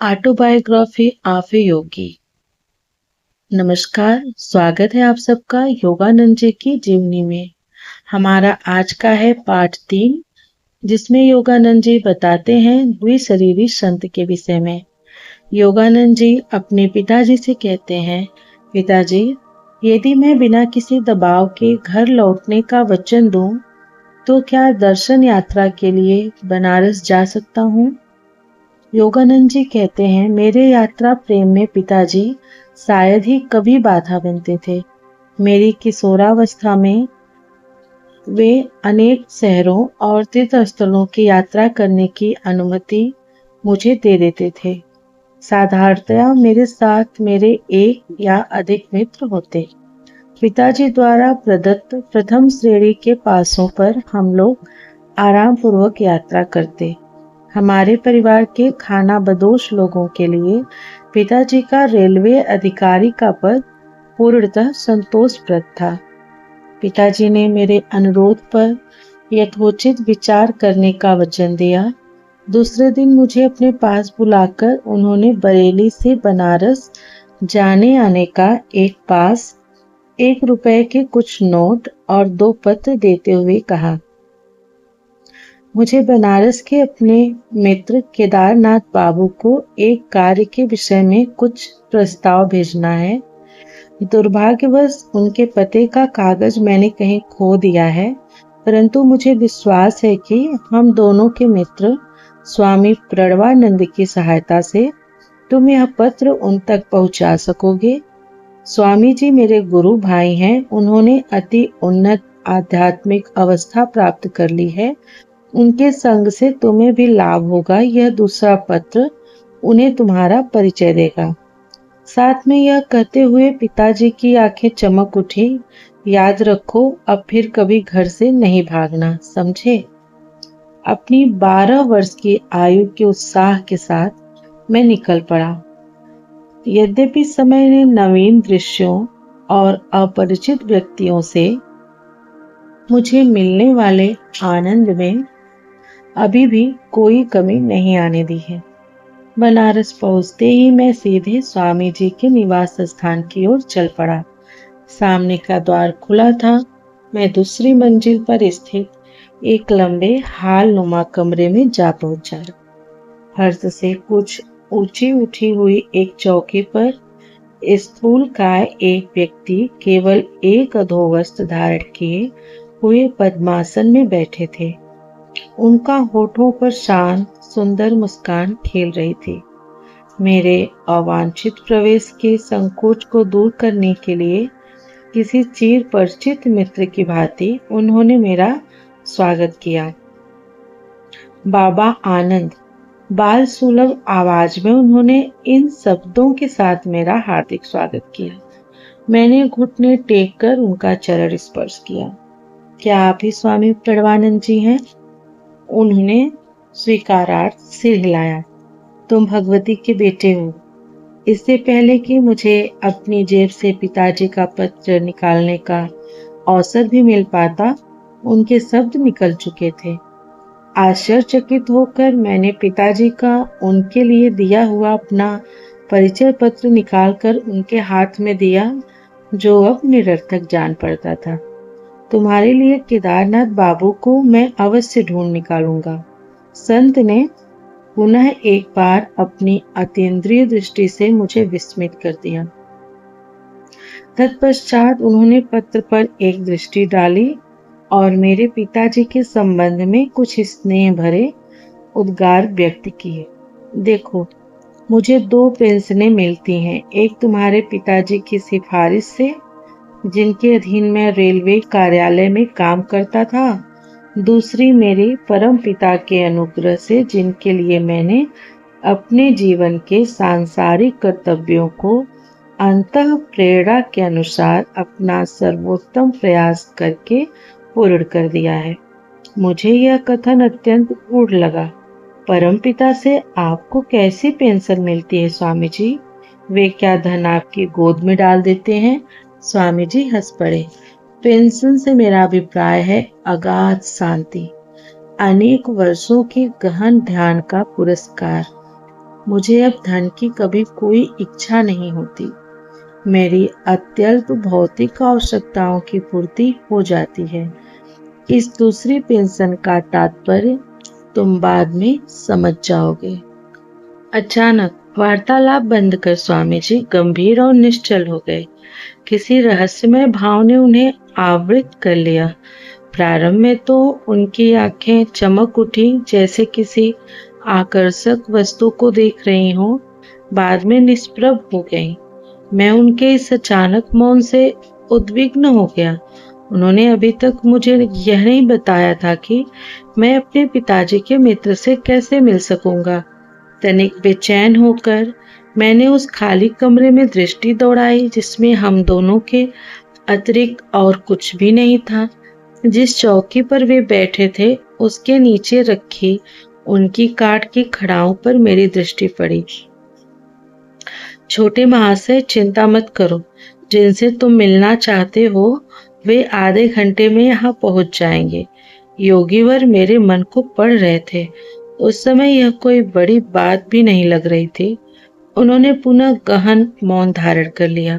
Autobiography of ए योगी। नमस्कार, स्वागत है आप सबका योगानंद जी की जीवनी में। हमारा आज का है पार्ट 3, जिसमें योगानंद जी बताते हैं द्विशरीरी संत के विषय में। योगानंद जी अपने पिताजी से कहते हैं, पिताजी, यदि मैं बिना किसी दबाव के घर लौटने का वचन दूं, तो क्या दर्शन यात्रा के लिए बनारस जा सकता हूँ? योगानंद जी कहते हैं, मेरे यात्रा प्रेम में पिताजी शायद ही कभी बाधा बनते थे। मेरी किशोरावस्था में वे अनेक शहरों और तीर्थ स्थलों की यात्रा करने की अनुमति मुझे दे देते थे। साधारणतया मेरे साथ मेरे एक या अधिक मित्र होते। पिताजी द्वारा प्रदत्त प्रथम श्रेणी के पासों पर हम लोग आराम पूर्वक यात्रा करते। हमारे परिवार के खानाबदोश लोगों के लिए पिताजी का रेलवे अधिकारी का पद पूर्णतः संतोषप्रद था। पिताजी ने मेरे अनुरोध पर यथोचित विचार करने का वचन दिया। दूसरे दिन मुझे अपने पास बुलाकर उन्होंने बरेली से बनारस जाने आने का एक पास, 1 रुपए के कुछ नोट और 2 पत्र देते हुए कहा, मुझे बनारस के अपने मित्र केदारनाथ बाबू को एक कार्य के विषय में कुछ प्रस्ताव भेजना है। दुर्भाग्यवश उनके पते का कागज मैंने कहीं खो दिया है, परंतु मुझे विश्वास है कि हम दोनों के मित्र स्वामी प्रणवानंद की सहायता से तुम यह पत्र उन तक पहुंचा सकोगे। स्वामी जी मेरे गुरु भाई हैं। उन्होंने अति उन्नत आध्यात्मिक अवस्था प्राप्त कर ली है। उनके संग से तुम्हें भी लाभ होगा। यह दूसरा पत्र उन्हें तुम्हारा परिचय देगा। साथ में यह कहते हुए पिताजी की आंखें चमक उठी, याद रखो, अब फिर कभी घर से नहीं भागना, समझे? अपनी 12 वर्ष की आयु के उत्साह के साथ मैं निकल पड़ा। यद्यपि समय ने नवीन दृश्यों और अपरिचित व्यक्तियों से मुझे मिलने वाले आनंद में अभी भी कोई कमी नहीं आने दी है। बनारस पहुंचते ही मैं सीधे स्वामी जी के निवास स्थान की ओर चल पड़ा। सामने का द्वार खुला था। मैं दूसरी मंजिल पर स्थित एक लंबे हाल नुमा कमरे में जा पहुंचा। फर्श से कुछ ऊंची उठी हुई एक चौकी पर स्थूलकाय एक व्यक्ति केवल एक अधोवस्त्र धारण किए हुए पद्मासन में बैठे थे। उनका होठों पर शांत सुंदर मुस्कान खेल रही थी। मेरे अवांछित प्रवेश के संकोच को दूर करने के लिए किसी चिर परिचित मित्र की भांति उन्होंने मेरा स्वागत किया। बाबा आनंद, बाल सुलभ आवाज में उन्होंने इन शब्दों के साथ मेरा हार्दिक स्वागत किया। मैंने घुटने टेक कर उनका चरण स्पर्श किया। क्या आप ही स्वामी प्रणवानंद जी हैं? उन्होंने स्वीकारार्थ सिर हिलाया। तुम भगवती के बेटे हो। इससे पहले कि मुझे अपनी जेब से पिताजी का पत्र निकालने का अवसर भी मिल पाता, उनके शब्द निकल चुके थे। आश्चर्यचकित होकर मैंने पिताजी का उनके लिए दिया हुआ अपना परिचय पत्र निकालकर उनके हाथ में दिया, जो अब निरर्थक जान पड़ता था। तुम्हारे लिए केदारनाथ बाबू को मैं अवश्य ढूंढ निकालूंगा। संत ने पुनः एक बार अपनी अतीन्द्रिय दृष्टि से मुझे विस्मित कर दिया। तत्पश्चात उन्होंने पत्र पर एक दृष्टि डाली और मेरे पिताजी के संबंध में कुछ स्नेह भरे उद्गार व्यक्त किए। देखो, मुझे 2 पेंशनें मिलती हैं। एक तुम्हारे पिताजी की सिफारिश से, जिनके अधीन मैं रेलवे कार्यालय में काम करता था। दूसरी मेरे परम पिता के अनुग्रह से, जिनके लिए मैंने अपने जीवन के सांसारिक कर्तव्यों को अंतः प्रेरणा के अनुसार अपना सर्वोत्तम प्रयास करके पूर्ण कर दिया है। मुझे यह कथन अत्यंत गूढ़ लगा। परमपिता से आपको कैसी पेंशन मिलती है स्वामी जी? वे क्या धन आपकी गोद में डाल देते हैं? स्वामी जी हंस पड़े। पेंशन से मेरा अभिप्राय है अगाध शांति, अनेक वर्षों के गहन ध्यान का पुरस्कार। मुझे अब धन की कभी कोई इच्छा नहीं होती। मेरी अत्यल्प भौतिक आवश्यकताओं की पूर्ति हो जाती है। इस दूसरी पेंशन का तात्पर्य तुम बाद में समझ जाओगे। अचानक वार्तालाप बंद कर स्वामी जी गंभीर और निश्चल हो गए। किसी रहस्यमय भाव ने उन्हें आवृत कर लिया। प्रारंभ में तो उनकी आंखें चमक उठी जैसे किसी आकर्षक वस्तु को देख रही हों, बाद में निष्प्रभ हो गईं। मैं उनके इस अचानक मौन से उद्विग्न हो गया। उन्होंने अभी तक मुझे यह नहीं बताया था कि मैं अपने पिताजी के मित्र से कैसे मिल सकूंगा। तनिक बेचैन होकर मैंने उस खाली कमरे में दृष्टि दौड़ाई जिसमें हम दोनों के अतिरिक्त और कुछ भी नहीं था। जिस चौकी पर वे बैठे थे उसके नीचे रखी उनकी काठ की खड़ाओं पर मेरी दृष्टि पड़ी। छोटे महाशय, चिंता मत करो। जिनसे तुम मिलना चाहते हो वे आधे घंटे में यहाँ पहुंच जाएंगे। योगीवर मेरे मन को पढ़ रहे थे। उस समय यह कोई बड़ी बात भी नहीं लग रही थी। उन्होंने पुनः गहन मौन धारण कर लिया।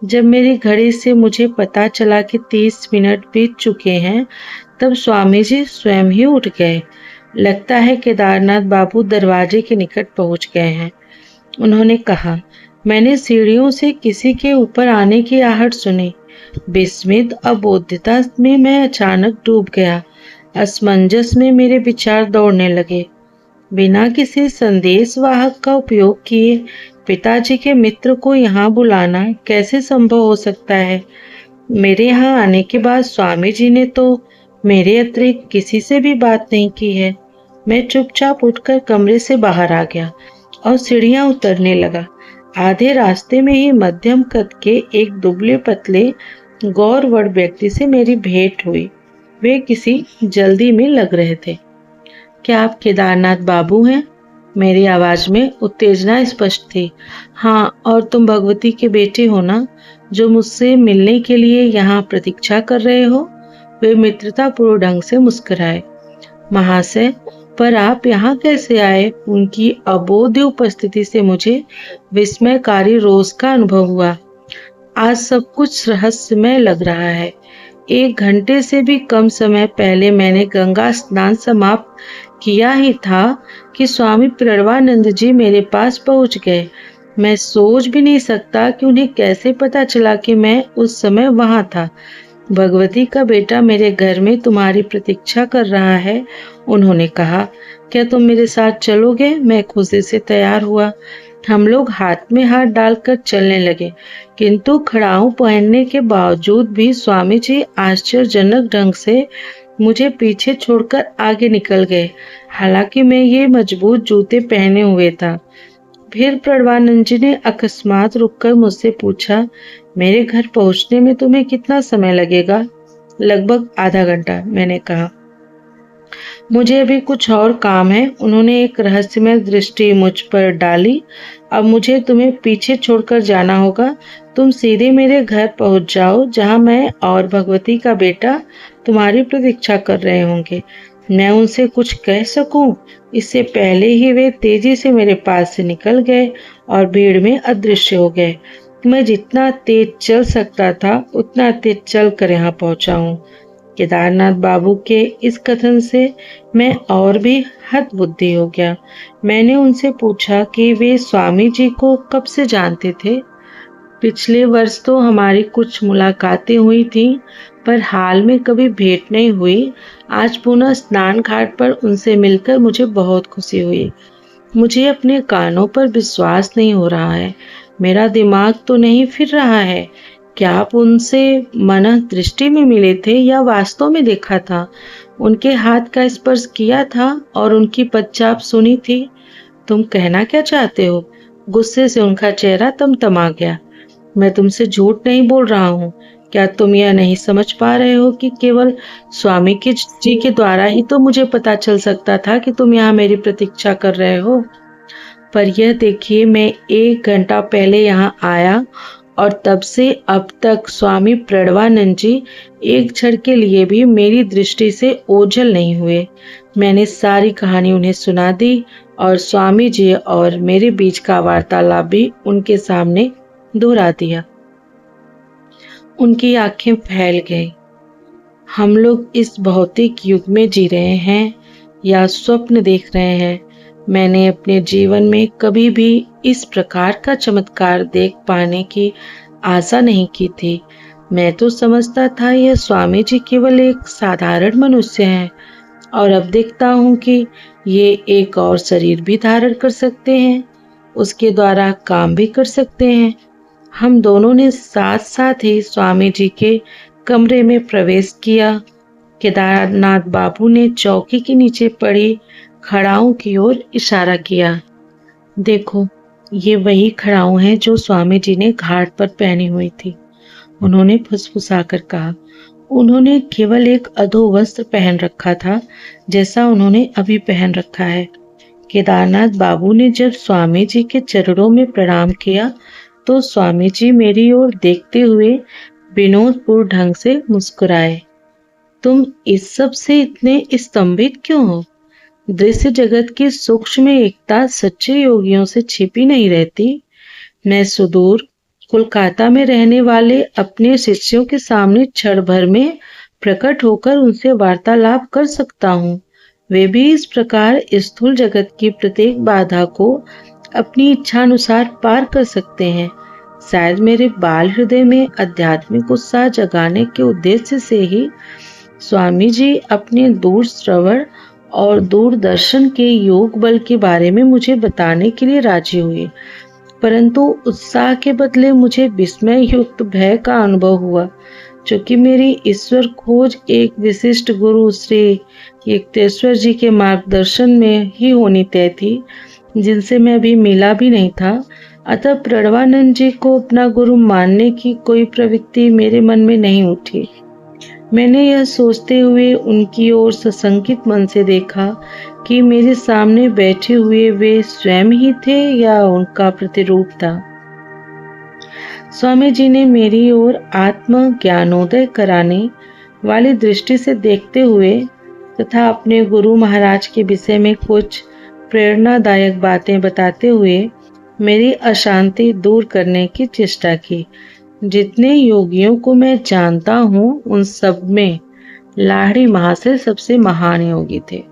जब मेरी घड़ी से मुझे पता चला कि 30 मिनट बीत चुके हैं, तब स्वामी जी स्वयं ही उठ गए। लगता है केदारनाथ बाबू दरवाजे के निकट पहुंच गए हैं। उन्होंने कहा, मैंने सीढ़ियों से किसी के ऊपर आने की आहट सुनी। विस्मित अबोध्यता में मैं अचानक डूब गया। असमंजस में मेरे विचार दौड़ने लगे। बिना किसी संदेश वाहक का उपयोग किए पिताजी के मित्र को यहाँ बुलाना कैसे संभव हो सकता है? मेरे यहाँ आने के बाद स्वामी जी ने तो मेरे अतिरिक्त किसी से भी बात नहीं की है। मैं चुपचाप उठकर कमरे से बाहर आ गया और सीढ़ियां उतरने लगा। आधे रास्ते में ही मध्यम कद के एक दुबले पतले गौरवर्ण व्यक्ति से मेरी भेंट हुई। वे किसी जल्दी में लग रहे थे। क्या आप केदारनाथ बाबू हैं? मेरी आवाज में उत्तेजना स्पष्ट थी। हाँ, और तुम भगवती के बेटे हो ना, जो मुझसे मिलने के लिए यहाँ प्रतीक्षा कर रहे हो? वे मित्रतापूर्ण ढंग से मुस्कुराए। महाशय, पर आप यहाँ कैसे आए? उनकी अबोध्य उपस्थिति से मुझे विस्मयकारी रोष का अनुभव हुआ। आज सब कुछ रहस्यमय लग रहा है। 1 घंटे से भी कम समय पहले मैंने गंगा स्नान समाप्त किया ही था कि स्वामी प्रणवानंद जी मेरे पास पहुंच गए। मैं सोच भी नहीं सकता कि उन्हें कैसे पता चला कि मैं उस समय वहां था। भगवती का बेटा मेरे घर में तुम्हारी प्रतीक्षा कर रहा है, उन्होंने कहा। क्या तुम मेरे साथ चलोगे? मैं खुशी से तैयार हुआ। हम लोग हाथ में हाथ डालकर चलने लगे, किंतु खड़ाऊ पहनने के बावजूद भी स्वामी जी आश्चर्यजनक ढंग से मुझे पीछे छोड़कर आगे निकल गए, हालांकि मैं ये मजबूत जूते पहने हुए था। फिर प्रणवानंद जी ने अकस्मात रुककर मुझसे पूछा, मेरे घर पहुंचने में तुम्हें कितना समय लगेगा? लगभग आधा घंटा, मैंने कहा। मुझे अभी कुछ और काम है। उन्होंने एक रहस्यमय दृष्टि मुझ पर डाली। अब मुझे तुम्हें पीछे छोड़कर जाना होगा। तुम सीधे मेरे घर पहुंच जाओ, जहां मैं और भगवती का बेटा तुम्हारी प्रतीक्षा कर रहे होंगे। मैं उनसे कुछ कह सकूं, इससे पहले ही वे तेजी से मेरे पास से निकल गए और भीड़ में अदृश्य हो गए। मैं जितना तेज चल सकता था उतना तेज चल कर यहाँ पहुंचा हूँ। केदारनाथ बाबू के इस कथन से मैं और भी हतबुद्धि हो गया। मैंने उनसे पूछा कि वे स्वामी जी को कब से जानते थे। पिछले वर्ष तो हमारी कुछ मुलाकातें हुई थीं, पर हाल में कभी भेंट नहीं हुई। आज पुनः स्नान घाट पर उनसे मिलकर मुझे बहुत खुशी हुई। मुझे अपने कानों पर विश्वास नहीं हो रहा है। मेरा दिमाग तो नहीं फिर रहा है। क्या आप उनसे मनः दृष्टि में मिले थे या वास्तव में देखा था? उनके हाथ का स्पर्श किया था और उनकी पदचाप सुनी थी? तुम कहना क्या चाहते हो? गुस्से से उनका चेहरा तमतमा गया। मैं तुमसे झूठ नहीं बोल रहा हूँ। क्या तुम यह नहीं समझ पा रहे हो कि केवल स्वामी जी के द्वारा ही तो मुझे पता चल सकता था कि तुम यहाँ मेरी प्रतीक्षा कर रहे हो? पर यह देखिए, मैं 1 घंटा पहले यहाँ आया और तब से अब तक स्वामी प्रणवानंद जी एक क्षण के लिए भी मेरी दृष्टि से ओझल नहीं हुए। मैंने सारी कहानी उन्हें सुना दी और स्वामी जी और मेरे बीच का वार्तालाप भी उनके सामने दोहरा दिया। उनकी आंखें फैल गई। हम लोग इस भौतिक युग में जी रहे हैं या स्वप्न देख रहे हैं? मैंने अपने जीवन में कभी भी इस प्रकार का चमत्कार देख पाने की आशा नहीं की थी। मैं तो समझता था यह स्वामी जी केवल एक साधारण मनुष्य हैं, और अब देखता हूँ कि ये एक और शरीर भी धारण कर सकते हैं, उसके द्वारा काम भी कर सकते हैं। हम दोनों ने साथ साथ ही स्वामी जी के कमरे में प्रवेश किया। केदारनाथ बाबू ने चौकी के नीचे पड़ी खड़ाओं की ओर इशारा किया। देखो, ये वही खड़ाऊ हैं जो स्वामी जी ने घाट पर पहनी हुई थी, उन्होंने फुसफुसाकर कहा। उन्होंने केवल एक अधोवस्त्र पहन रखा था, जैसा उन्होंने अभी पहन रखा है। केदारनाथ बाबू ने जब स्वामी जी के चरणों में प्रणाम किया तो स्वामी जी मेरी ओर देखते हुए विनोदपूर्ण ढंग से मुस्कुराए। तुम इस सब से इतने स्तंभित क्यों हो? दृश्य जगत की सूक्ष्म एकता सच्चे योगियों से छिपी नहीं रहती। मैं सुदूर कोलकाता में रहने वाले अपने शिष्यों के सामने क्षण भर में प्रकट होकर उनसे वार्तालाप कर सकता हूँ। वे भी इस प्रकार स्थूल जगत की प्रत्येक बाधा को अपनी इच्छानुसार पार कर सकते हैं। शायद मेरे बाल हृदय में आध्यात्मिक उत्साह जगाने के उद्देश्य से ही स्वामी जी अपने दूर श्रवण और दूरदर्शन के योग बल के बारे में मुझे बताने के लिए राजी हुए, परंतु उत्साह के बदले मुझे विस्मय युक्त भय का अनुभव हुआ, क्योंकि मेरी ईश्वर खोज एक विशिष्ट गुरु श्री युक्तेश्वर जी के मार्गदर्शन में ही होनी तय थी, जिनसे मैं अभी मिला भी नहीं था। अतः प्रणवानंद जी को अपना गुरु मानने की कोई प्रवृत्ति मेरे मन में नहीं उठी। मैंने यह सोचते हुए उनकी ओर सशंकित मन से देखा कि मेरे सामने बैठे हुए वे स्वयं ही थे या उनका प्रतिरूप था। स्वामी जी ने मेरी ओर आत्म ज्ञानोदय कराने वाली दृष्टि से देखते हुए तथा अपने गुरु महाराज के विषय में कुछ प्रेरणादायक बातें बताते हुए मेरी अशांति दूर करने की चेष्टा की। जितने योगियों को मैं जानता हूँ उन सब में लाहिड़ी महाशय सबसे महान योगी थे।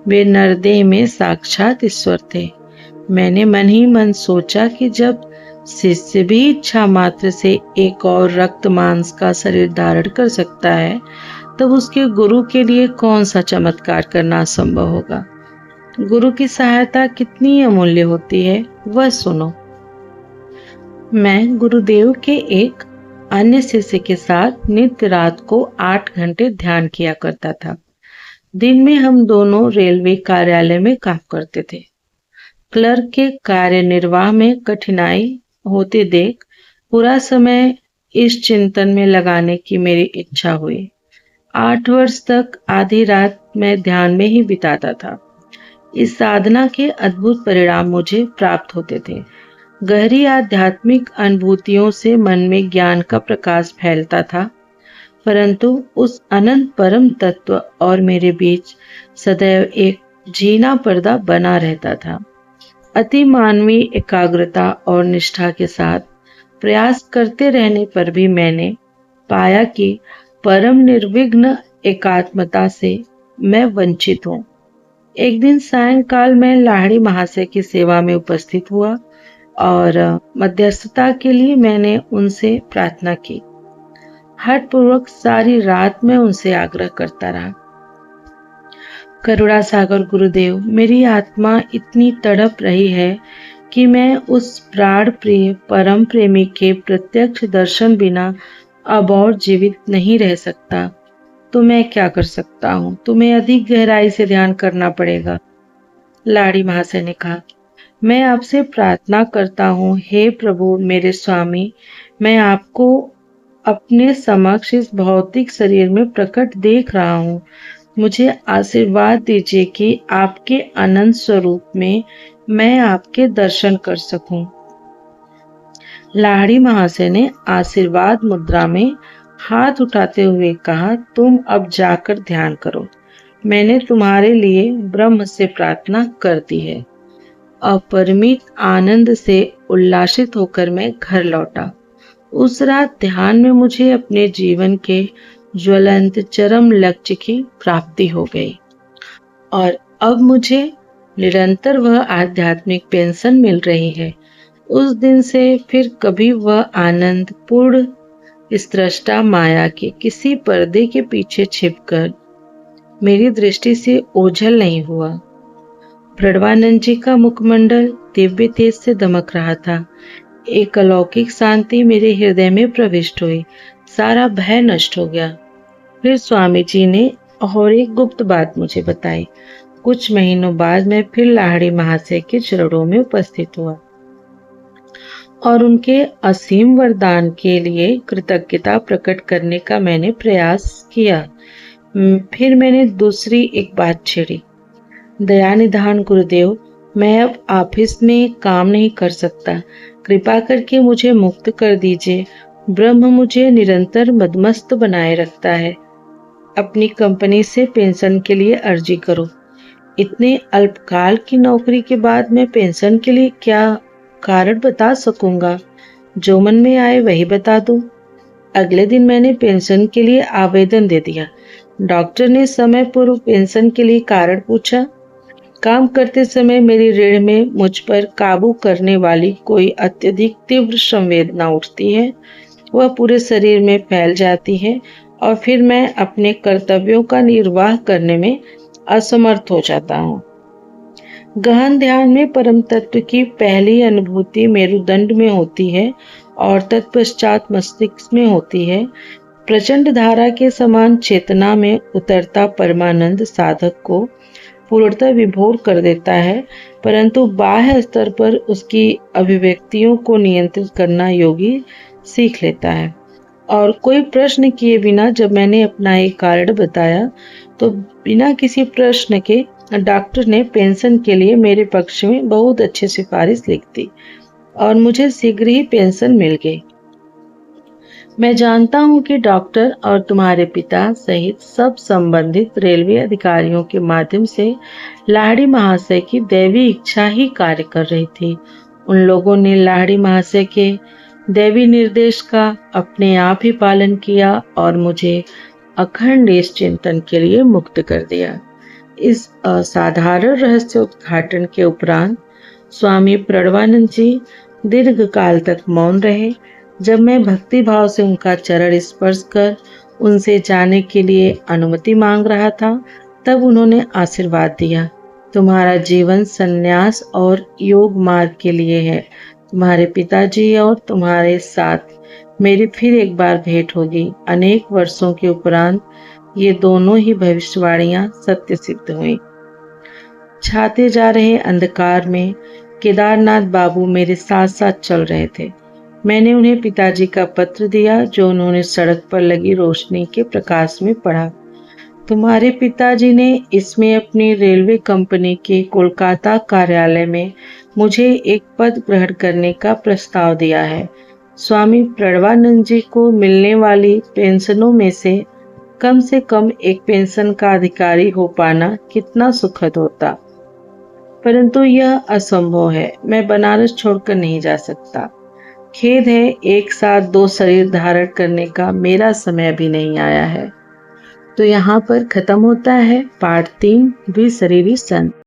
वे नरदेह में साक्षात ईश्वर थे। मैंने मन ही मन सोचा कि जब शिष्य भी इच्छा मात्र से एक और रक्त मांस का शरीर धारण कर सकता है, तब उसके गुरु के लिए कौन सा चमत्कार करना असंभव होगा। गुरु की सहायता कितनी अमूल्य होती है, वह सुनो। मैं गुरुदेव के एक अन्य शिष्य के साथ नित्य रात को 8 घंटे ध्यान किया करता था। दिन में हम दोनों रेलवे कार्यालय में काम करते थे। क्लर्क के कार्य निर्वाह में कठिनाई होते देख पूरा समय इस चिंतन में लगाने की मेरी इच्छा हुई। 8 वर्ष तक आधी रात मैं ध्यान में ही बिताता था। इस साधना के अद्भुत परिणाम मुझे प्राप्त होते थे। गहरी आध्यात्मिक अनुभूतियों से मन में ज्ञान का प्रकाश फैलता था, परंतु उस अनंत परम तत्व और मेरे बीच सदैव एक जीना पर्दा बना रहता था। अति मानवीय एकाग्रता और निष्ठा के साथ प्रयास करते रहने पर भी मैंने पाया कि परम निर्विघ्न एकात्मता से मैं वंचित हूँ। एक दिन सायंकाल मैं लाहिड़ी महाशय की सेवा में उपस्थित हुआ और मध्यस्थता के लिए मैंने उनसे प्रार्थना की। हठपूर्वक सारी रात मैं उनसे आग्रह करता रहा। करुणा सागर गुरुदेव, मेरी आत्मा इतनी तड़प रही है कि मैं उस प्राण प्रिय परम प्रेमी के प्रत्यक्ष दर्शन बिना अब और जीवित नहीं रह सकता। तो मैं क्या कर सकता हूँ? तुम्हें अधिक गहराई से ध्यान करना पड़ेगा। लाहिड़ी महाशय ने कहा, मैं आपसे प्रार्थना करता हूँ, हे प्रभु मेरे स्वामी, मैं आपको अपने समक्ष इस भौतिक शरीर में प्रकट देख रहा हूँ। मुझे आशीर्वाद दीजिए कि आपके अनंत स्वरूप में मैं आपके दर्शन कर सकूं। लाहिड़ी महाशय ने आशीर्वाद मुद्रा में हाथ उठाते हुए कहा, तुम अब जाकर ध्यान करो। मैंने तुम्हारे लिए ब्रह्म से प्रार्थना कर दी है। अपरिमित आनंद से उल्लासित होकर मैं घर लौटा। उस रात ध्यान में मुझे अपने जीवन के ज्वलंत चरम लक्ष्य की प्राप्ति हो गई और अब मुझे निरंतर वह आध्यात्मिक पेंशन मिल रही है। उस दिन से फिर कभी वह आनंद पूर्ण स्रष्टा माया के किसी पर्दे के पीछे छिपकर मेरी दृष्टि से ओझल नहीं हुआ। प्रणवानंद जी का मुखमंडल दिव्य तेज से दमक रहा था। एक अलौकिक शांति मेरे हृदय में प्रविष्ट हुई। सारा भय नष्ट हो गया। फिर स्वामी जी ने और एक गुप्त बात मुझे बताई। कुछ महीनों बाद मैं फिर लाहिड़ी महाशय के चरणों में उपस्थित हुआ और उनके असीम वरदान के लिए कृतज्ञता प्रकट करने का मैंने प्रयास किया। फिर मैंने दूसरी एक बात छेड़ी। दयानिधान गुरुदेव, मैं अब ऑफिस में काम नहीं कर सकता। कृपा करके मुझे मुक्त कर दीजिए। ब्रह्म मुझे निरंतर मदमस्त बनाए रखता है। अपनी कंपनी से पेंशन के लिए अर्जी करो। इतने अल्पकाल की नौकरी के बाद मैं पेंशन के लिए क्या कारण बता सकूंगा? जो मन में आए वही बता दूं। अगले दिन मैंने पेंशन के लिए आवेदन दे दिया। डॉक्टर ने समय पूर्व पेंशन के लिए कारण पूछा। काम करते समय मेरी रीढ़ में मुझ पर काबू करने वाली कोई अत्यधिक तीव्र संवेदना उठती है। वह पूरे शरीर में फैल जाती है और फिर मैं अपने कर्तव्यों का निर्वाह करने में असमर्थ हो जाता हूँ। गहन ध्यान में परम तत्व की पहली अनुभूति मेरुदंड में होती है और तत्पश्चात मस्तिष्क में होती है। प्रचंड धारा के समान चेतना में उतरता परमानंद साधक को पूर्णतः विभोर कर देता है, परंतु बाह्य स्तर पर उसकी अभिव्यक्तियों को नियंत्रित करना योगी सीख लेता है। और कोई प्रश्न किए बिना जब मैंने अपना एक कारण बताया तो बिना किसी प्रश्न के डॉक्टर ने पेंशन के लिए मेरे पक्ष में बहुत अच्छी सिफारिश लिख दी और मुझे शीघ्र ही पेंशन मिल गई। मैं जानता हूं कि डॉक्टर और तुम्हारे पिता सहित सब संबंधित रेलवे अधिकारियों के माध्यम से लाहिड़ी महाशय की दैवी इच्छा ही कार्य कर रही थी। उन लोगों ने लाहिड़ी महाशय के दैवी निर्देश का अपने आप ही पालन किया और मुझे अखंड इस चिंतन के लिए मुक्त कर दिया। इस असाधारण रहस्य उद्घाटन के उपरांत स्वामी प्रणवानंद जी दीर्घ काल तक मौन रहे। जब मैं भक्ति भाव से उनका चरण स्पर्श कर उनसे जाने के लिए अनुमति मांग रहा था, तब उन्होंने आशीर्वाद दिया। तुम्हारा जीवन संन्यास और योग मार्ग के लिए है। तुम्हारे पिताजी और तुम्हारे साथ मेरी फिर एक बार भेंट होगी। अनेक वर्षों के उपरांत ये दोनों ही भविष्यवाणियां सत्य सिद्ध हुई। छाते जा रहे अंधकार में केदारनाथ बाबू मेरे साथ साथ चल रहे थे। मैंने उन्हें पिताजी का पत्र दिया जो उन्होंने सड़क पर लगी रोशनी के प्रकाश में पढ़ा। तुम्हारे पिताजी ने इसमें अपनी रेलवे कंपनी के कोलकाता कार्यालय में मुझे एक पद ग्रहण करने का प्रस्ताव दिया है। स्वामी प्रणवानंद जी को मिलने वाली पेंशनों में से कम एक पेंशन का अधिकारी हो पाना कितना सुखद होता, परंतु यह असंभव है। मैं बनारस छोड़कर नहीं जा सकता। खेद है, एक साथ दो शरीर धारण करने का मेरा समय भी नहीं आया है। तो यहाँ पर खत्म होता है पार्ट 3 द्विशरीरी संत।